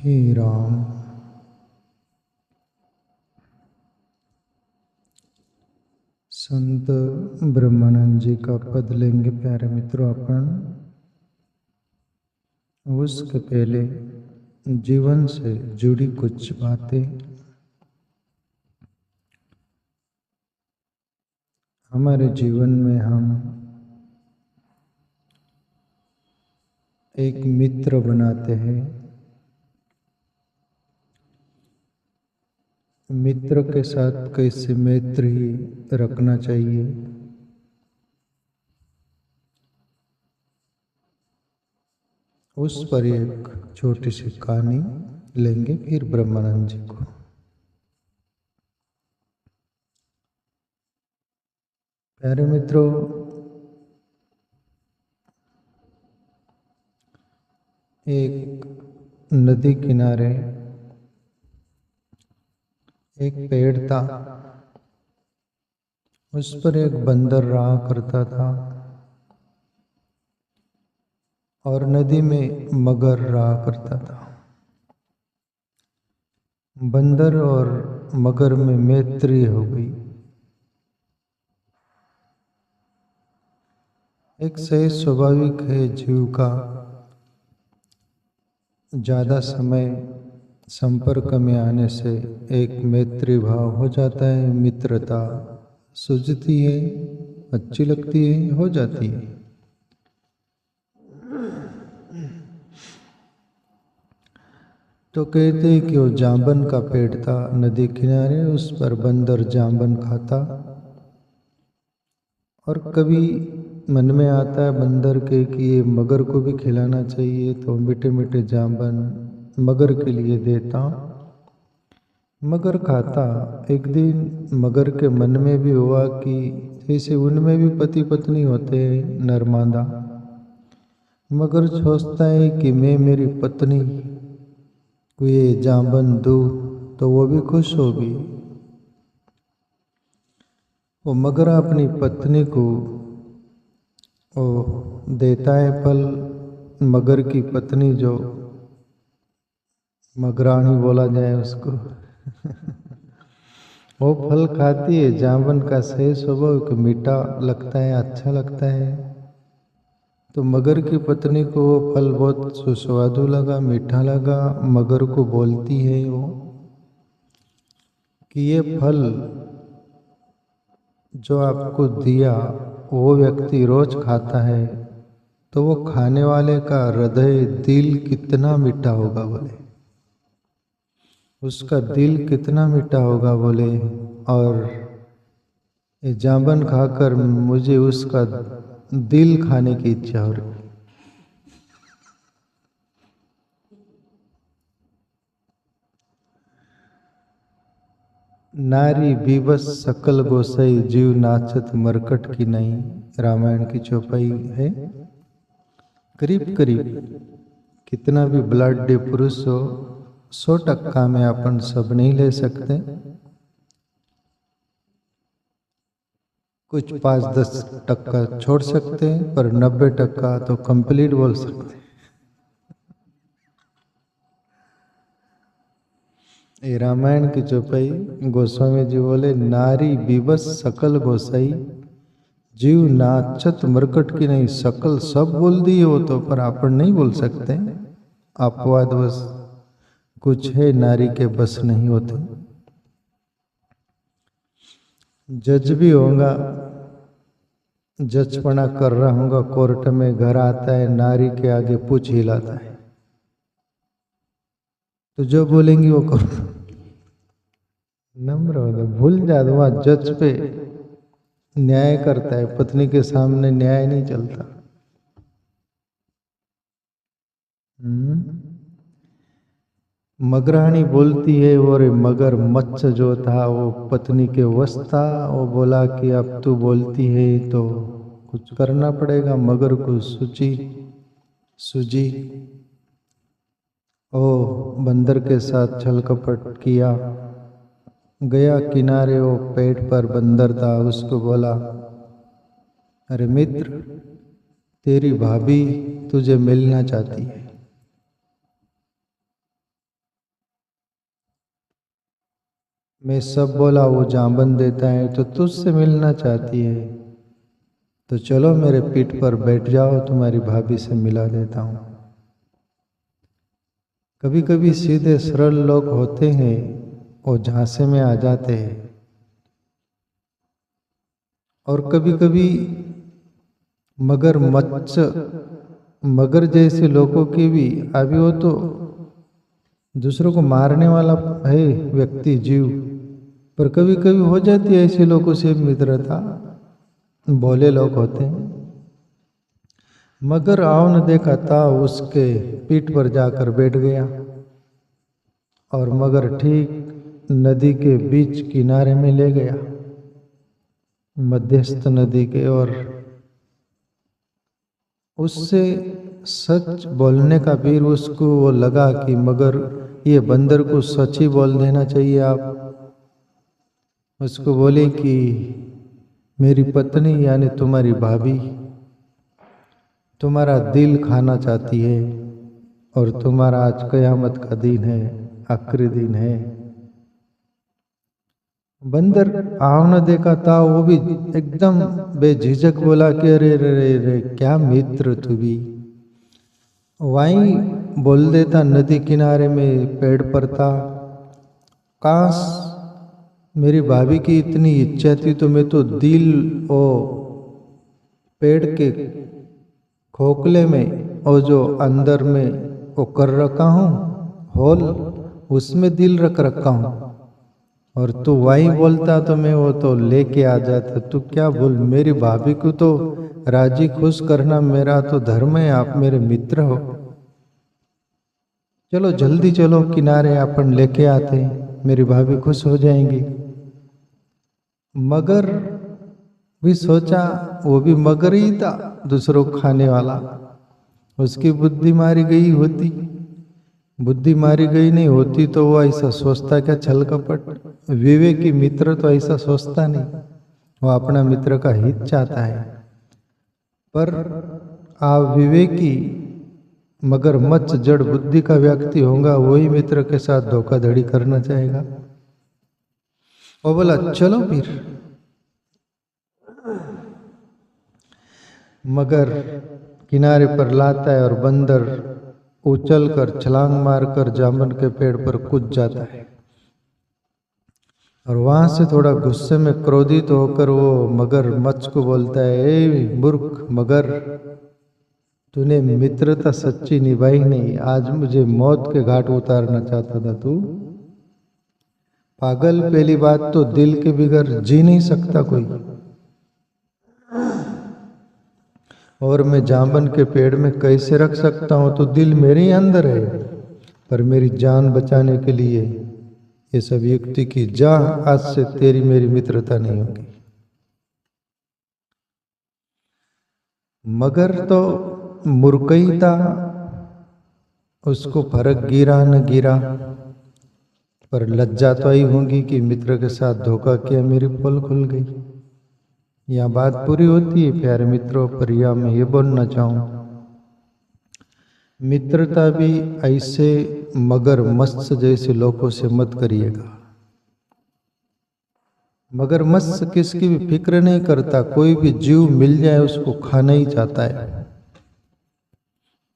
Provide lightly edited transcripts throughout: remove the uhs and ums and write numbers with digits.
श्री राम। संत ब्रह्मानंद जी का पद लेंगे प्यारे मित्रों अपन। उसके पहले जीवन से जुड़ी कुछ बातें। हमारे जीवन में हम एक मित्र बनाते हैं। मित्र के साथ कैसे मैत्री रखना चाहिए, उस पर एक छोटी सी कहानी लेंगे फिर ब्रह्मानंद जी को। प्यारे मित्रों, एक नदी किनारे एक पेड़ था। उस पर एक बंदर रहा करता था और नदी में मगर रहा करता था। बंदर और मगर में मैत्री हो गई। एक सही स्वाभाविक है जीव का ज्यादा समय संपर्क में आने से एक मैत्री भाव हो जाता है, मित्रता सूझती है, अच्छी लगती है, हो जाती है। तो कहते हैं कि वो जाम्बन का पेड़ था नदी किनारे, उस पर बंदर जाम्बन खाता और कभी मन में आता है बंदर के कि ये मगर को भी खिलाना चाहिए, तो मीठे मीठे जाम्बन मगर के लिए देता। मगर खाता। एक दिन मगर के मन में भी हुआ कि जैसे उनमें भी पति पत्नी होते हैं, नरमादा। मगर सोचता है कि मैं मेरी पत्नी को ये जाम्बन दूँ तो वो भी खुश होगी। वो मगर अपनी पत्नी को वो देता है फल। मगर की पत्नी जो मगरानी बोला जाए उसको वो फल खाती है। जामुन का सही स्वभाव कि मीठा लगता है, अच्छा लगता है। तो मगर की पत्नी को वो फल बहुत सुस्वादु लगा, मीठा लगा। मगर को बोलती है वो कि ये फल जो आपको दिया वो व्यक्ति रोज खाता है तो वो खाने वाले का हृदय दिल कितना मीठा होगा बोले, उसका दिल कितना मीठा होगा बोले। और ये जामुन खाकर मुझे उसका दिल खाने की इच्छा हो रही। नारी बीबस सकल गोसाई, जीव नाचत मरकट की नहीं। रामायण की चौपाई है। करीब करीब कितना भी ब्लड पुरुष हो, 100% में अपन सब नहीं ले सकते। कुछ 5-10% छोड़ सकते हैं, पर 90% तो कंप्लीट बोल सकते हैं। ये रामायण की चौपाई गोस्वामी जी बोले, नारी बीबस सकल गोसाई, जीव नाचत मरकट की नहीं। सकल सब बोल दिए हो तो, पर अपन नहीं बोल सकते। अपवाद बस कुछ है नारी के बस नहीं होते। जज भी होगा, जजपना कर रहा होगा कोर्ट में, घर आता है नारी के आगे पूछ हिलाता है तो जो बोलेंगी वो करो। नम्र होगा, भूल जाता वहां जज पे न्याय करता है, पत्नी के सामने न्याय नहीं चलता। मगरानी बोलती है और मगर मच्छ जो था वो पत्नी के वश था। वो बोला कि अब तू बोलती है तो कुछ करना पड़ेगा। मगर को सूझी ओ बंदर के साथ छल कपट किया। गया किनारे, वो पेड़ पर बंदर था, उसको बोला, अरे मित्र, तेरी भाभी तुझे मिलना चाहती है। मैं सब बोला, वो जामन देता है, तो तुझसे मिलना चाहती है, तो चलो मेरे पीठ पर बैठ जाओ, तुम्हारी भाभी से मिला देता हूँ। कभी कभी सीधे सरल लोग होते हैं, वो झांसे में आ जाते हैं, और कभी कभी मगर जैसे लोगों की भी, अभी वो तो दूसरों को मारने वाला है व्यक्ति, जीव, पर कभी कभी हो जाती है ऐसे लोगों से मित्रता, भोले लोग होते हैं। मगर आओ न देखा था, उसके पीठ पर जाकर बैठ गया, और मगर ठीक नदी के बीच किनारे में ले गया, मध्यस्थ नदी के, और उससे सच बोलने का भी उसको वो लगा कि मगर ये बंदर को सच ही बोल देना चाहिए। आप उसको बोले कि मेरी पत्नी यानी तुम्हारी भाभी तुम्हारा दिल खाना चाहती है, और तुम्हारा आज कयामत का दिन है, आखिरी दिन है। बंदर आओ न देखा था, वो भी एकदम बेझिझक बोला कि अरे रे रे रे, क्या मित्र तू भी। वहीं बोल देता, नदी किनारे में पेड़ पर था, काश मेरी भाभी की इतनी इच्छा थी तो मैं तो दिल ओ पेड़ के खोखले में और जो अंदर में वो कर रखा हूँ होल, उसमें दिल रख रखा हूँ, और तू वही बोलता तो मैं वो तो लेके आ जाता। तू क्या बोल, मेरी भाभी को तो राजी खुश करना मेरा तो धर्म है, आप मेरे मित्र हो, चलो जल्दी चलो किनारे, अपन लेके आते, मेरी भाभी खुश हो जाएंगी। मगर भी सोचा, वो भी मगर ही था, दूसरों को खाने वाला, उसकी बुद्धि मारी गई होती, बुद्धि मारी गई नहीं होती तो वो ऐसा सोचता क्या, छल कपट। विवेकी मित्र तो ऐसा सोचता नहीं, वो अपना मित्र का हित चाहता है। पर अविवेकी मगर मच जड़ बुद्धि का व्यक्ति होगा, वही मित्र के साथ धोखाधड़ी करना चाहेगा। वो बोला चलो फिर। मगर किनारे पर लाता है, और बंदर उछल कर छलांग मारकर जामुन के पेड़ पर कूद जाता है, और वहां से थोड़ा गुस्से में क्रोधित होकर वो मगर मच्छ को बोलता है, ए मूर्ख मगर, तूने मित्रता सच्ची निभाई नहीं, आज मुझे मौत के घाट उतारना चाहता था तू पागल। पहली बात तो दिल के बिगर जी नहीं सकता कोई, और मैं जामुन के पेड़ में कैसे रख सकता हूं, तो दिल मेरे ही अंदर है, पर मेरी जान बचाने के लिए ये सब युक्ति की, जा आज से तेरी मेरी मित्रता नहीं होगी। मगर तो मूर्ख ही था, उसको फर्क गिरा न गिरा, पर लज्जा तो आई होगी कि मित्र के साथ धोखा किया, मेरी पोल खुल गई। यह बात पूरी होती है प्यारे मित्रों, पर यह मैं ये बोलना चाहूँ, मित्रता भी ऐसे मगर मत्स्य जैसे लोगों से मत करिएगा। मगर मत्स्य किसकी भी फिक्र नहीं करता, कोई भी जीव मिल जाए उसको खाना ही चाहता है।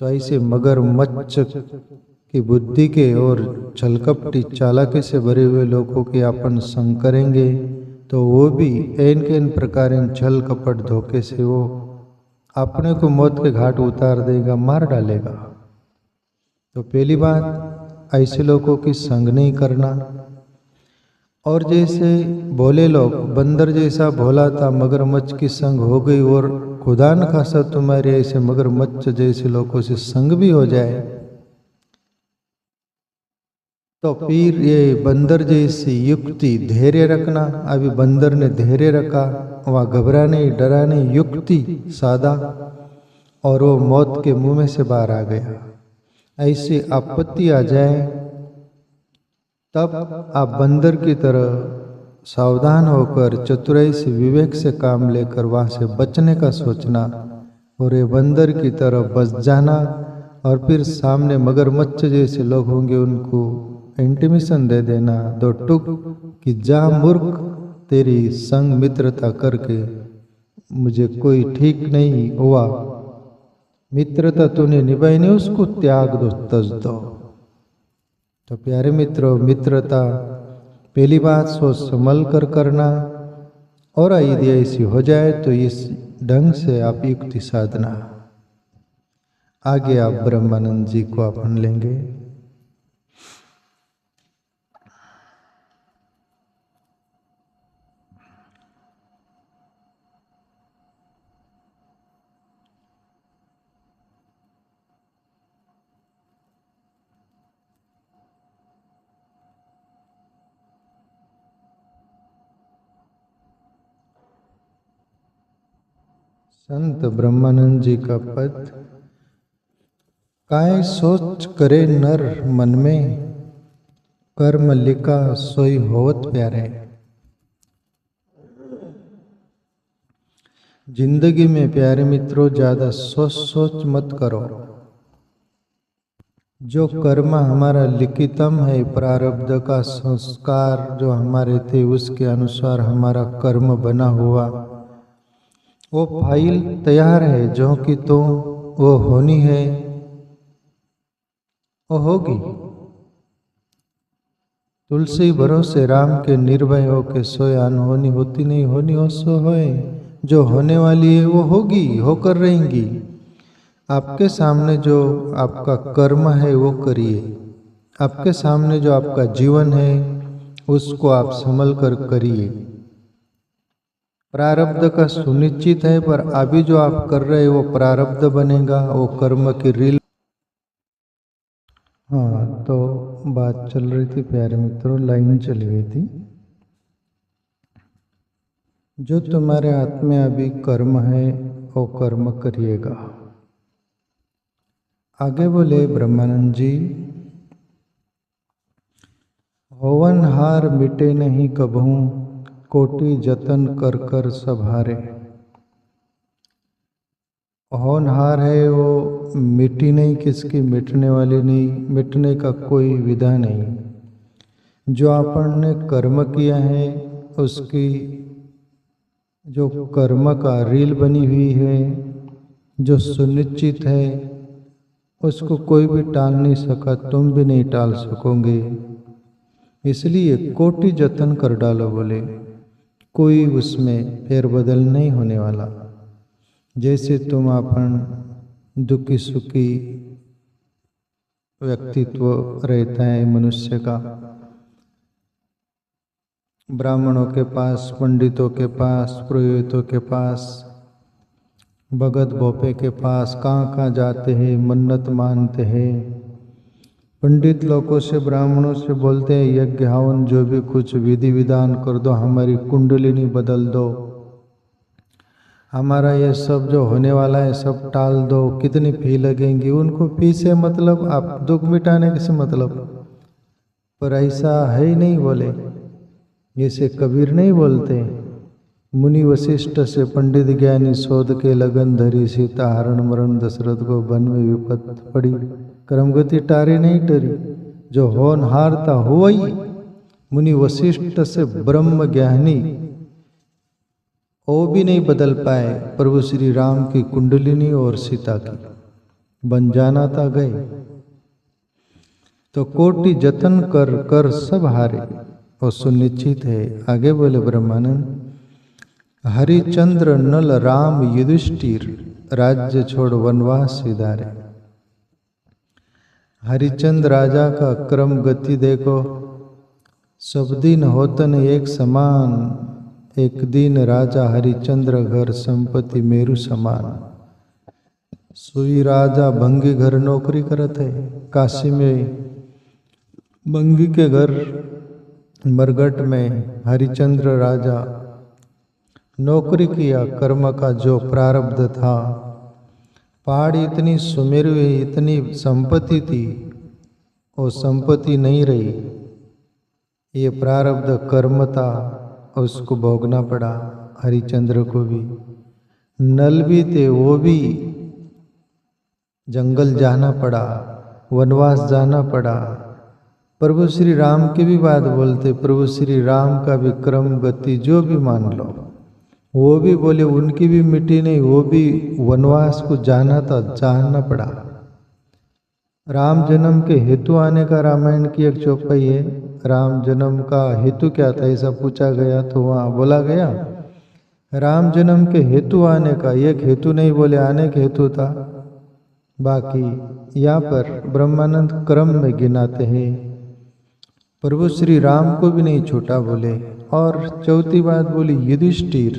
तो ऐसे मगर मच्छ की बुद्धि के और छलकपटी चालाकी से भरे हुए लोगों के अपन संग करेंगे, तो वो भी एन के इन प्रकार छल कपट धोखे से वो अपने को मौत के घाट उतार देगा, मार डालेगा। तो पहली बात, ऐसे लोगों की संग नहीं करना। और जैसे भोले लोग, बंदर जैसा भोला था, मगरमच्छ की संग हो गई, और खुदा न खासा तुम्हारे ऐसे मगरमच्छ जैसे लोगों से संग भी हो जाए, तो फिर ये बंदर जैसी युक्ति धैर्य रखना। अभी बंदर ने धैर्य रखा, वह घबरा नहीं डरा नहीं, युक्ति साधा, और वो मौत के मुंह में से बाहर आ गया। ऐसी आपत्ति आ जाए तब आप बंदर की तरह सावधान होकर चतुराई से विवेक से काम लेकर वहां से बचने का सोचना, और ये बंदर की तरह बच जाना, और फिर सामने मगरमच्छ जैसे लोग होंगे उनको इंटीमेशन दे देना, दो टुक कि जा मूर्ख, तेरी संग मित्रता करके मुझे कोई ठीक नहीं हुआ। मित्रता तूने निभाई नहीं, उसको त्याग दो, तज दो। तो प्यारे मित्रों, मित्रता पहली बात सोच संभल कर करना, और यदि ऐसी हो जाए तो इस ढंग से आप युक्ति साधना। आगे आप ब्रह्मानंद जी को अपन लेंगे। संत ब्रह्मानंद जी का पद, काय सोच करे नर मन में, कर्म लिखा सोई होवत प्यारे। जिंदगी में प्यारे मित्रों ज्यादा सोच सोच मत करो। जो कर्म हमारा लिखितम है, प्रारब्ध का संस्कार जो हमारे थे उसके अनुसार हमारा कर्म बना हुआ, वो फाइल तैयार है, जो कि तो वो होनी है, वो होगी। तुलसी भरोसे राम के निर्भय हो के सोए, अनहोनी होती नहीं, होनी हो सो होए। जो होने वाली है वो होगी, होकर रहेंगी। आपके सामने जो आपका कर्म है वो करिए। आपके सामने जो आपका जीवन है उसको आप संभल कर करिए। प्रारब्ध का सुनिश्चित है, पर अभी जो आप कर रहे हैं वो प्रारब्ध बनेगा, वो कर्म की रील। हाँ, तो बात चल रही थी प्यारे मित्रों, लाइन चली गई थी। जो तुम्हारे हाथ में अभी कर्म है वो कर्म करिएगा। आगे बोले ब्रह्मानंद जी, होवनहार मिटे नहीं कभू, कोटि जतन कर कर सब हारे। होनहार है वो मिटी नहीं, किसकी मिटने वाली नहीं, मिटने का कोई विधा नहीं। जो अपन ने कर्म किया है उसकी जो कर्म का रील बनी हुई है, जो सुनिश्चित है, उसको कोई भी टाल नहीं सका, तुम भी नहीं टाल सकोगे। इसलिए कोटि जतन कर डालो, बोले कोई उसमें फेरबदल नहीं होने वाला। जैसे तुम अपन दुखी सुखी व्यक्तित्व रहता है मनुष्य का, ब्राह्मणों के पास, पंडितों के पास, पुरोहितों के पास, भगत भोपे के पास, कहाँ कहाँ जाते हैं, मन्नत मानते हैं। पंडित लोगों से, ब्राह्मणों से बोलते हैं यज्ञ हवन जो भी कुछ विधि विधान कर दो, हमारी कुंडलिनी बदल दो, हमारा ये सब जो होने वाला है सब टाल दो, कितनी फी लगेंगी। उनको फी से मतलब, आप दुख मिटाने से मतलब, पर ऐसा है ही नहीं। बोले जैसे कबीर नहीं बोलते, मुनि वशिष्ठ से पंडित ज्ञानी शोध के लगन धरी, सीता हरण मरण दशरथ को वन में विपत पड़ी, कर्मगति टारी नहीं टरी। जो होनहार था हुआ ही। मुनि वशिष्ठ से ब्रह्म ज्ञानी वो भी नहीं बदल पाए, प्रभु श्री राम की कुंडलिनी और सीता की बन जाना था, गए। तो कोटि जतन कर कर सब हारे, और सुनिश्चित है। आगे बोले ब्रह्मानंद, हरिचंद्र नल राम युधिष्ठिर, राज्य छोड़ वनवास सिधारे। हरिचंद्र राजा का क्रम गति देखो, सब दिन होतन एक समान, एक दिन राजा हरिचंद्र घर संपत्ति मेरु समान। सुई राजा भंगी घर नौकरी करत है, काशी में भंगी के घर मरघट में हरिचंद्र राजा नौकरी किया। कर्म का जो प्रारब्ध था, पहाड़ी इतनी सुमेरु हुई, इतनी संपत्ति थी, वो संपत्ति नहीं रही, ये प्रारब्ध कर्म था, उसको भोगना पड़ा हरिचंद्र को भी। नल भी थे, वो भी जंगल जाना पड़ा, वनवास जाना पड़ा, प्रभु श्री राम की भी बात बोलते, प्रभु श्री राम का भी क्रम गति जो भी मान लो, वो भी बोले उनकी भी मिट्टी नहीं, वो भी वनवास को जाना था, जानना पड़ा। राम जन्म के हेतु आने का रामायण की एक चौपाई है। राम जन्म का हेतु क्या था ऐसा पूछा गया तो वहाँ बोला गया राम जन्म के हेतु आने का, एक हेतु नहीं बोले अनेक हेतु था। बाकी यहाँ पर ब्रह्मानंद क्रम में गिनाते हैं, प्रभु श्री राम को भी नहीं छोटा बोले। और चौथी बात बोली युधिष्ठिर,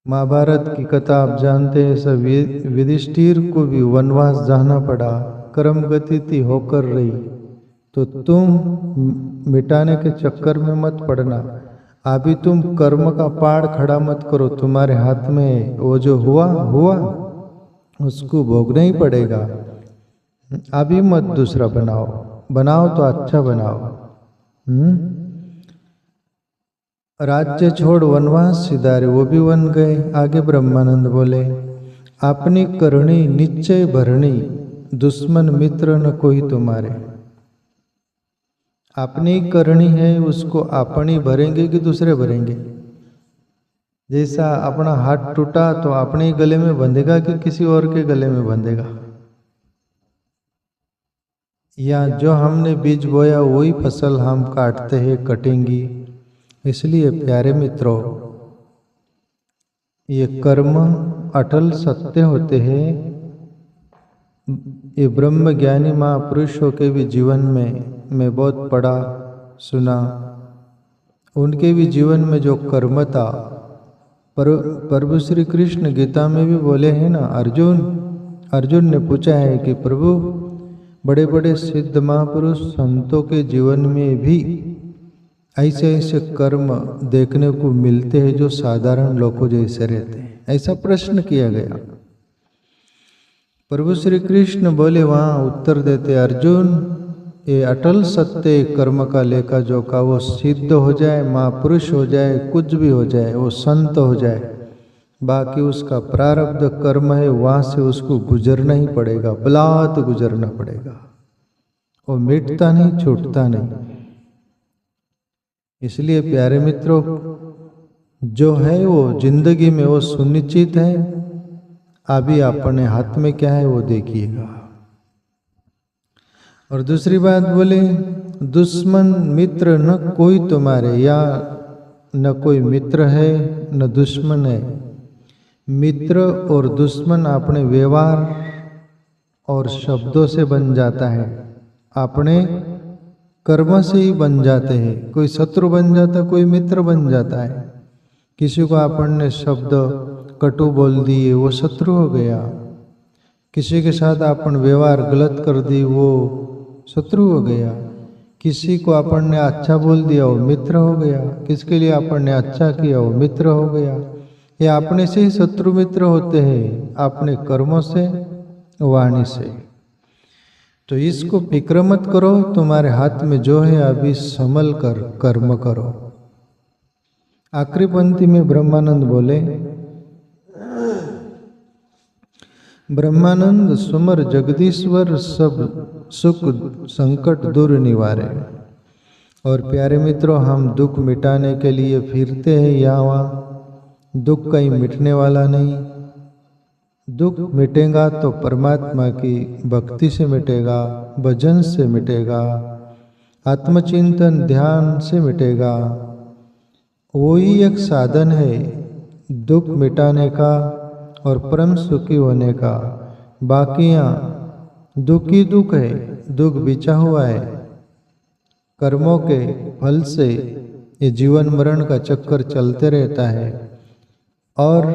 महाभारत की कथा आप जानते हैं सब, युधिष्ठिर को भी वनवास जाना पड़ा, कर्म गति थी होकर रही, तो तुम मिटाने के चक्कर में मत पड़ना। अभी तुम कर्म का पहाड़ खड़ा मत करो, तुम्हारे हाथ में वो जो हुआ उसको भोगना ही पड़ेगा। अभी मत दूसरा बनाओ, बनाओ तो अच्छा बनाओ। राज्य छोड़ वनवास सिधारे, वो भी वन गए। आगे ब्रह्मानंद बोले अपनी करणी निश्चय भरणी, दुश्मन मित्र न कोई तुम्हारे। अपनी करनी है उसको अपन ही भरेंगे कि दूसरे भरेंगे। जैसा अपना हाथ टूटा तो अपने ही गले में बंधेगा कि किसी और के गले में बंधेगा। या जो हमने बीज बोया वही फसल हम काटते हैं, कटेंगी। इसलिए प्यारे मित्रों, ये कर्म अटल सत्य होते हैं। ये ब्रह्म ज्ञानी महापुरुषों के भी जीवन में मैं बहुत पढ़ा सुना, उनके भी जीवन में जो कर्म था, प्रभु श्री कृष्ण गीता में भी बोले हैं ना, अर्जुन ने पूछा है कि प्रभु बड़े बड़े सिद्ध महापुरुष संतों के जीवन में भी ऐसे ऐसे कर्म देखने को मिलते हैं जो साधारण लोगों जैसे रहते हैं, ऐसा प्रश्न किया गया। प्रभु श्री कृष्ण बोले वहाँ उत्तर देते, अर्जुन ये अटल सत्य कर्म का लेखा जोखा, वो सिद्ध हो जाए, महापुरुष हो जाए, कुछ भी हो जाए, वो संत हो जाए, बाकी उसका प्रारब्ध कर्म है, वहाँ से उसको गुजरना ही पड़ेगा, बलात् गुजरना पड़ेगा, वो मिटता नहीं, छूटता नहीं। इसलिए प्यारे मित्रों, जो है वो जिंदगी में वो सुनिश्चित है। अभी अपने हाथ में क्या है वो देखिएगा। और दूसरी बात बोले, दुश्मन मित्र न कोई तुम्हारे, या न कोई मित्र है न दुश्मन है। मित्र और दुश्मन अपने व्यवहार और शब्दों से बन जाता है, अपने कर्म से ही बन जाते हैं। कोई शत्रु बन जाता, कोई मित्र बन जाता है। किसी को अपन ने शब्द कटु बोल दिए, वो शत्रु हो गया। किसी के साथ अपन व्यवहार गलत कर दी, वो शत्रु हो गया। किसी को अपन ने अच्छा बोल दिया, वो मित्र हो गया। किसके लिए अपन ने अच्छा किया, वो मित्र हो गया। ये अपने से ही शत्रु मित्र होते हैं, अपने कर्मों से, वाणी से। तो इसको फिक्र मत करो, तुम्हारे हाथ में जो है अभी संभल कर कर्म करो। आखिरी पंक्ति में ब्रह्मानंद बोले, ब्रह्मानंद सुमर जगदीश्वर सब सुख संकट दूर निवारे। और प्यारे मित्रों, हम दुख मिटाने के लिए फिरते हैं यहाँ वहाँ, दुख कहीं मिटने वाला नहीं। दुख मिटेगा तो परमात्मा की भक्ति से मिटेगा, भजन से मिटेगा, आत्मचिंतन ध्यान से मिटेगा। वही एक साधन है दुख मिटाने का और परम सुखी होने का। बाकियाँ दुख ही दुख है, दुख बिछा हुआ है। कर्मों के फल से ये जीवन मरण का चक्कर चलते रहता है। और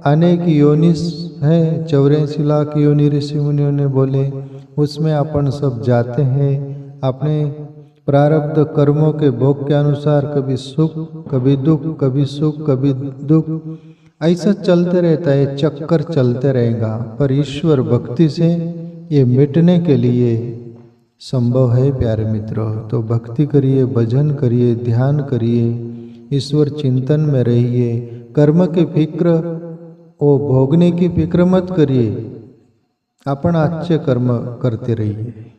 अनेक योनिस है, 84 लाख योनि ऋषि मुनियों ने बोले, उसमें अपन सब जाते हैं। अपने प्रारब्ध कर्मों के भोग के अनुसार कभी सुख, कभी दुख, कभी सुख, कभी दुख, ऐसा चलते रहता है, चक्कर चलते रहेगा। पर ईश्वर भक्ति से ये मिटने के लिए संभव है प्यारे मित्रों। तो भक्ति करिए, भजन करिए, ध्यान करिए, ईश्वर चिंतन में रहिए। कर्म की फिक्र, वो भोगने की फिक्र मत करिए, अपन अच्छे कर्म करते रहिए।